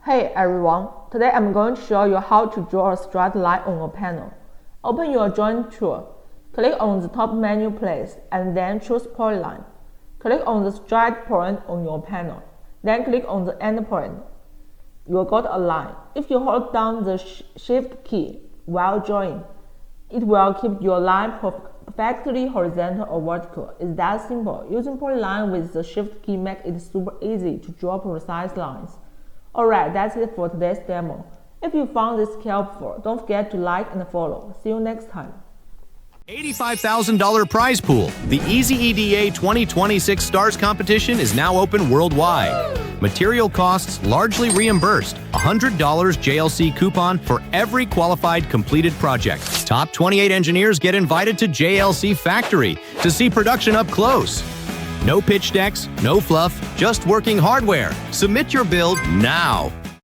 Hey everyone, today I'm going to show you how to draw a straight line on a panel. Open your drawing tool, click on the top menu place, and then choose Polyline. Click on the straight point on your panel, then click on the end point. You will got a line. If you hold down the Shift key while drawing, it will keep your line perfectly horizontal or vertical. It's that simple. Using Polyline with the Shift key makes it super easy to draw precise lines. Alright, that's it for today's demo. If you found this helpful, don't forget to like and follow. See you next time. $85,000 prize pool. The EasyEDA 2026 Stars competition is now open worldwide. Material costs largely reimbursed. $100 JLC coupon for every qualified completed project. Top 28 engineers get invited to JLC Factory to see production up close. No pitch decks, no fluff, just working hardware. Submit your build now.